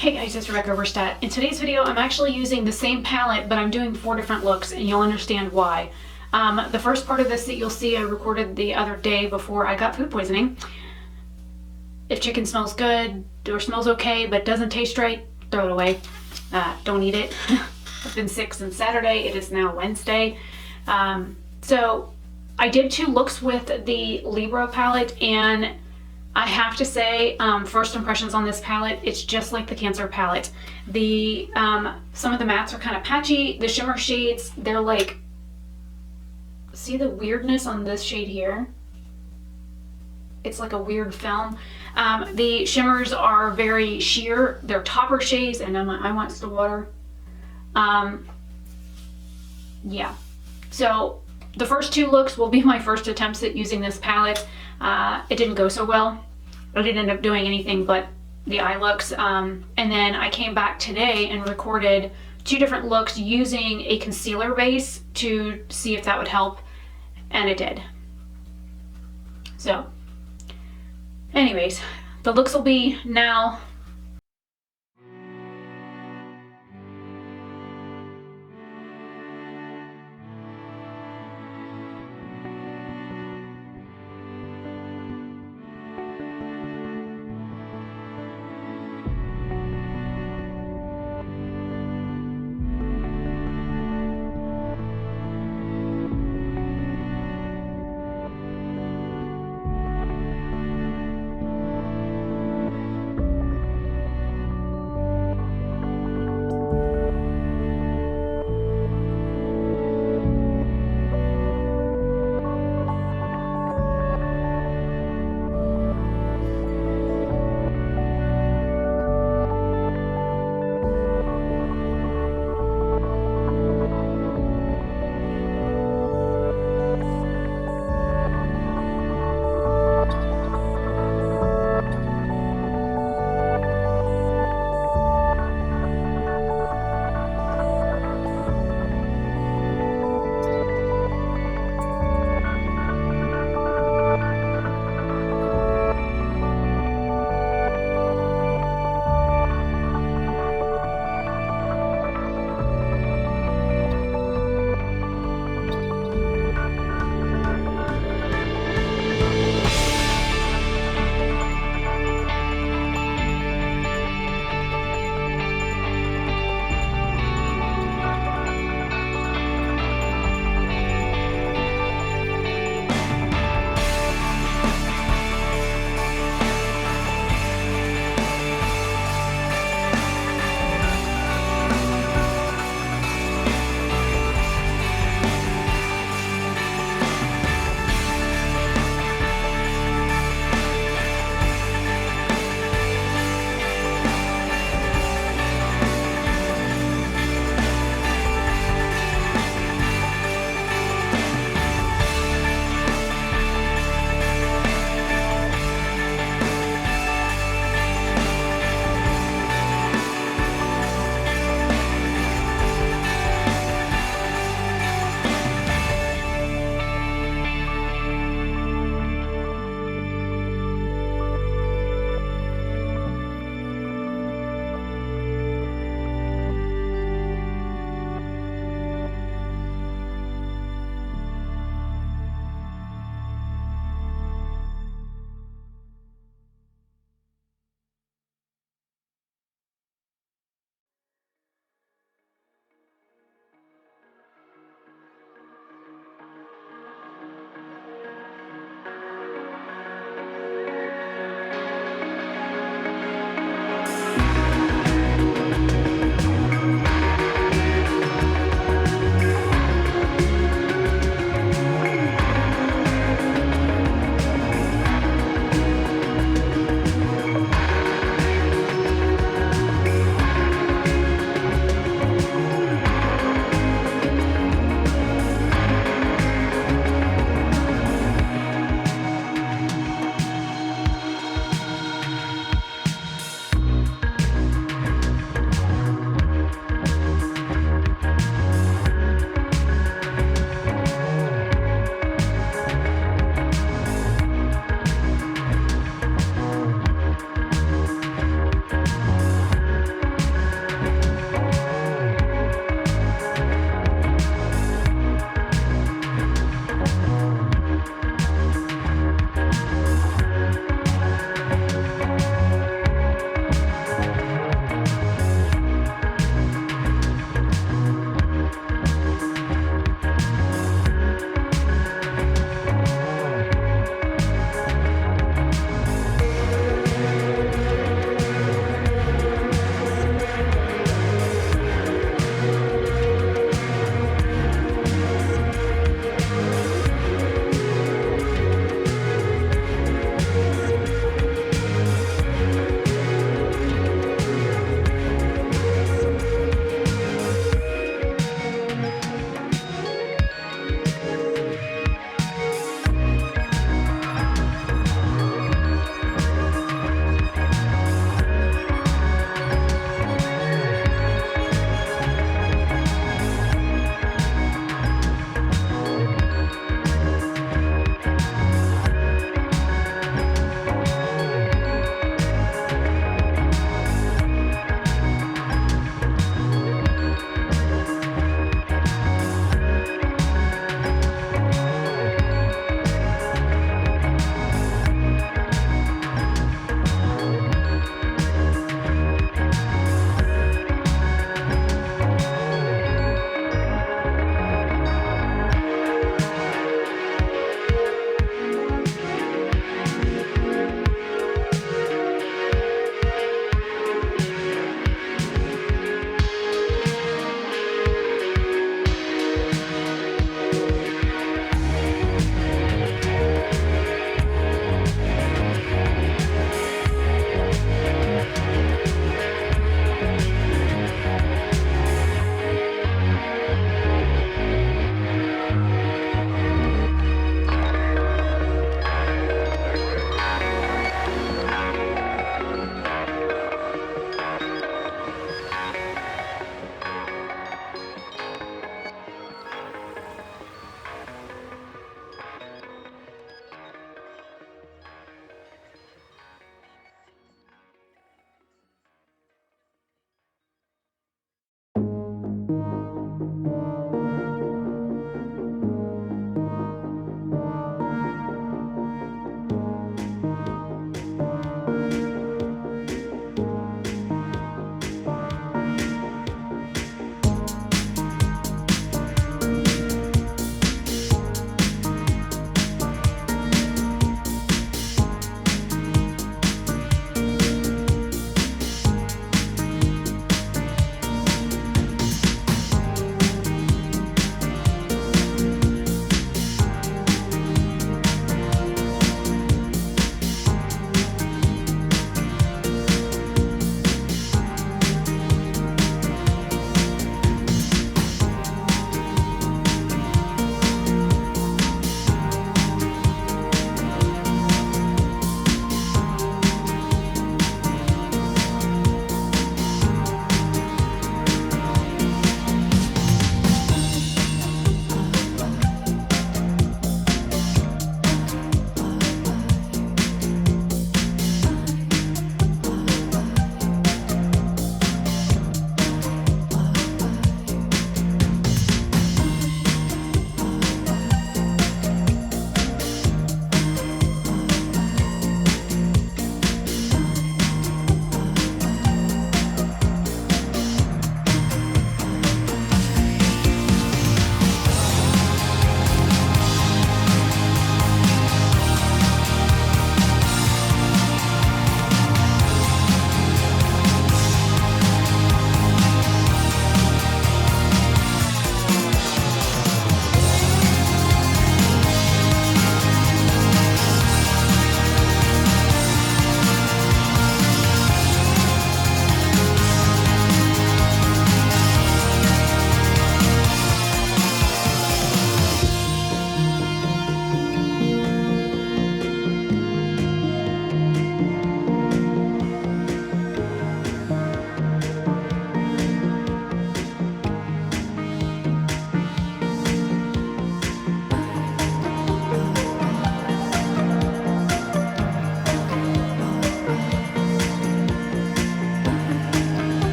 Hey guys, it's Rebecca Oberstadt. In today's video, I'm actually using the same palette, but I'm doing 4 different looks, and you'll understand why. The first part of this that you'll see I recorded the other day before I got food poisoning. If chicken smells good or smells okay but doesn't taste right, throw it away. Don't eat it. I've been sick since Saturday. It is now Wednesday. So I did 2 looks with the Libra palette, and I have to say, first impressions on this palette, it's just like the Cancer palette. Some of the mattes are kind of patchy. The shimmer shades, they're like, see the weirdness on this shade here? It's like a weird film. The shimmers are very sheer. They're topper shades, and my eye wants to water. Yeah. So the first 2 looks will be my first attempts at using this palette. It didn't go so well. I didn't end up doing anything but the eye looks. And then I came back today and recorded 2 different looks using a concealer base to see if that would help, and it did. So, anyways, the looks will be now.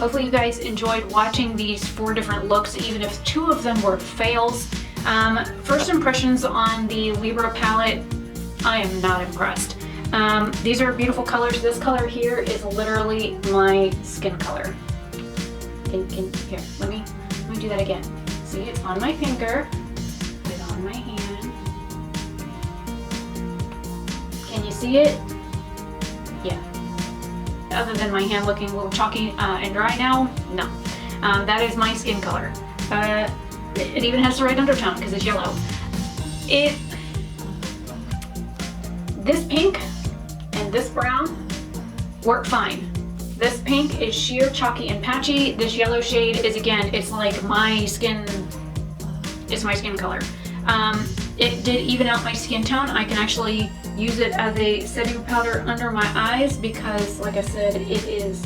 hopefully you guys enjoyed watching these 4 different looks, even if 2 of them were fails. First impressions on the Libra palette, I am not impressed. These are beautiful colors. This color here is literally my skin color. Here, let me do that again. See, it's on my finger, put it on my hand. Can you see it? Yeah. Other than my hand looking a little chalky and dry now, no. That is my skin color. It even has the right undertone because it's yellow. This pink and this brown work fine. This pink is sheer, chalky, and patchy. This yellow shade is, again, it's like my skin, it's my skin color. It did even out my skin tone. I can actually use it as a setting powder under my eyes because, like I said, it is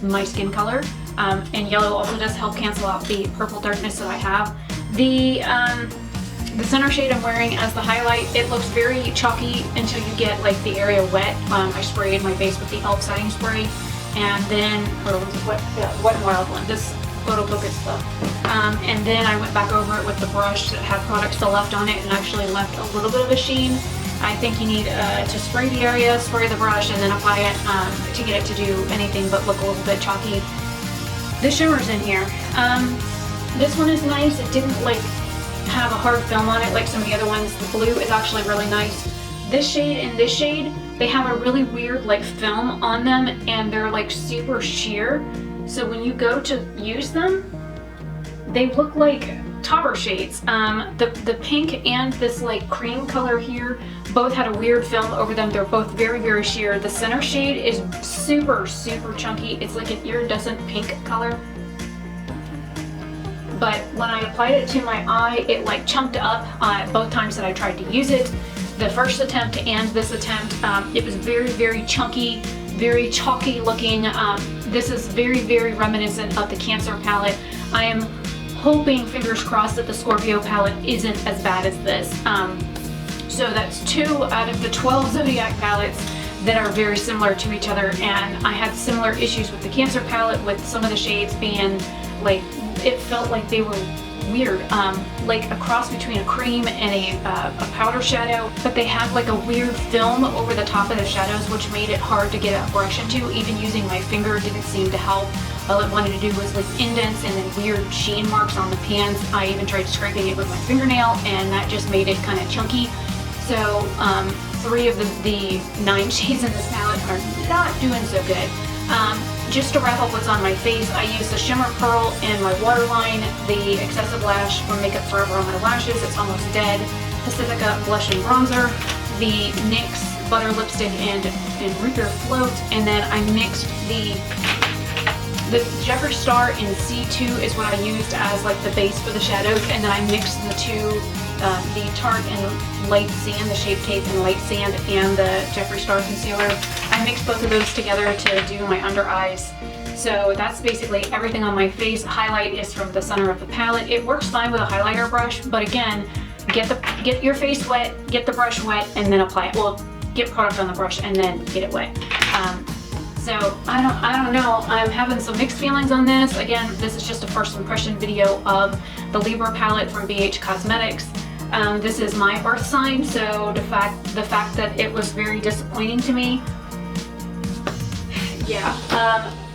my skin color. And yellow also does help cancel out the purple darkness that I have. The center shade I'm wearing as the highlight, it looks very chalky until you get like the area wet. I sprayed my face with the e.l.f. setting spray, and then, Wet n Wild one, this photo focus stuff. And then I went back over it with the brush that had product still left on it and actually left a little bit of a sheen. I think you need to spray the area, spray the brush, and then apply it to get it to do anything but look a little bit chalky. The shimmer's in here. This one is nice. It didn't like have a hard film on it like some of the other ones. The blue is actually really nice. This shade and this shade, they have a really weird like film on them, and they're like super sheer. So when you go to use them, they look like topper shades. The pink and this like cream color here both had a weird film over them. They're both very, very sheer. The center shade is super, super chunky. It's like an iridescent pink color. But when I applied it to my eye, it like chunked up both times that I tried to use it. The first attempt and this attempt, it was very, very chunky, very chalky looking. This is very, very reminiscent of the Cancer palette. I am hoping, fingers crossed, that the Scorpio palette isn't as bad as this. So that's 2 out of the 12 Zodiac palettes that are very similar to each other, and I had similar issues with the Cancer palette, with some of the shades being like, it felt like they were weird, like a cross between a cream and a powder shadow, but they had like a weird film over the top of the shadows, which made it hard to get a brush into. Even using my finger didn't seem to help. All it wanted to do was like indents and then weird sheen marks on the pans. I even tried scraping it with my fingernail, and that just made it kind of chunky. So 3 of the 9 shades in this palette are not doing so good. Just to wrap up what's on my face, I use the Shimmer Pearl in my waterline, the Excessive Lash from Makeup Forever on my lashes, it's almost dead, Pacifica Blush and Bronzer, the NYX Butter Lipstick and Root Beer Float, and then I mixed the Jeffree Star in C2 is what I used as like the base for the shadows, and then I mixed the 2, the Tarte and Light Sand, the Shape Tape and Light Sand, and the Jeffree Star concealer. I mixed both of those together to do my under eyes. So that's basically everything on my face. Highlight is from the center of the palette. It works fine with a highlighter brush, but again, get your face wet, get the brush wet, and then apply it. Well, get product on the brush and then get it wet. So I don't know. I'm having some mixed feelings on this. Again, this is just a first impression video of the Libra palette from BH Cosmetics. This is my birth sign, so the fact that it was very disappointing to me. Yeah,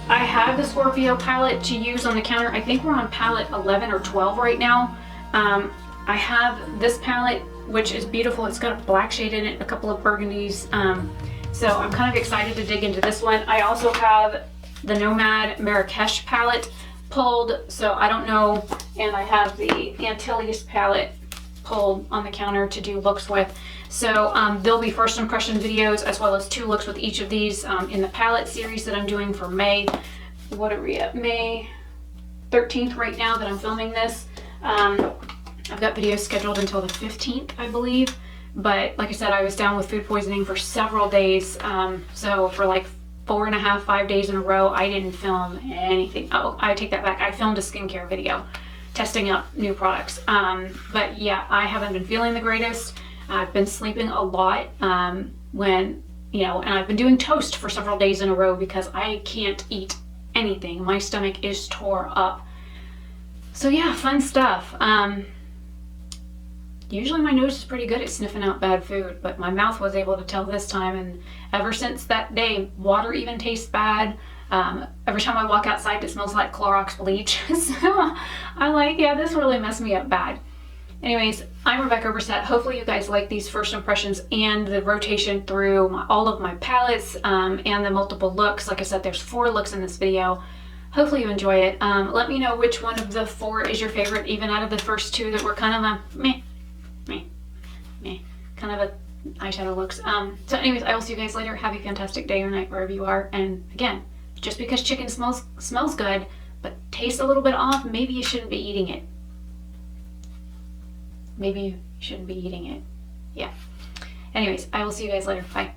I have the Scorpio palette to use on the counter. I think we're on palette 11 or 12 right now. I have this palette, which is beautiful. It's got a black shade in it, a couple of burgundies. So I'm kind of excited to dig into this one. I also have the Nomad Marrakesh palette pulled, so I don't know. And I have the Antilles palette pulled on the counter to do looks with. So there'll be first impression videos as well as 2 looks with each of these in the palette series that I'm doing for May. What are we at? May 13th right now that I'm filming this. I've got videos scheduled until the 15th, I believe. But like I said, I was down with food poisoning for several days. So for like 4.5, 5 days in a row, I didn't film anything. Oh, I take that back. I filmed a skincare video testing out new products. But yeah, I haven't been feeling the greatest. I've been sleeping a lot and I've been doing toast for several days in a row because I can't eat anything. My stomach is tore up. So yeah, fun stuff. Usually my nose is pretty good at sniffing out bad food, but my mouth was able to tell this time, and ever since that day, water even tastes bad. Every time I walk outside, it smells like Clorox bleach. So I'm like, yeah, this really messed me up bad. Anyways, I'm Rebecca Oberstadt. Hopefully you guys like these first impressions and the rotation through all of my palettes and the multiple looks. Like I said, there's 4 looks in this video. Hopefully you enjoy it. Let me know which one of the 4 is your favorite, even out of the first 2 that were kind of a meh, kind of a eyeshadow looks. So anyways, I will see you guys later. Have a fantastic day or night wherever you are. And again, just because chicken smells good, but tastes a little bit off, maybe you shouldn't be eating it. Maybe you shouldn't be eating it. Yeah. Anyways, I will see you guys later. Bye.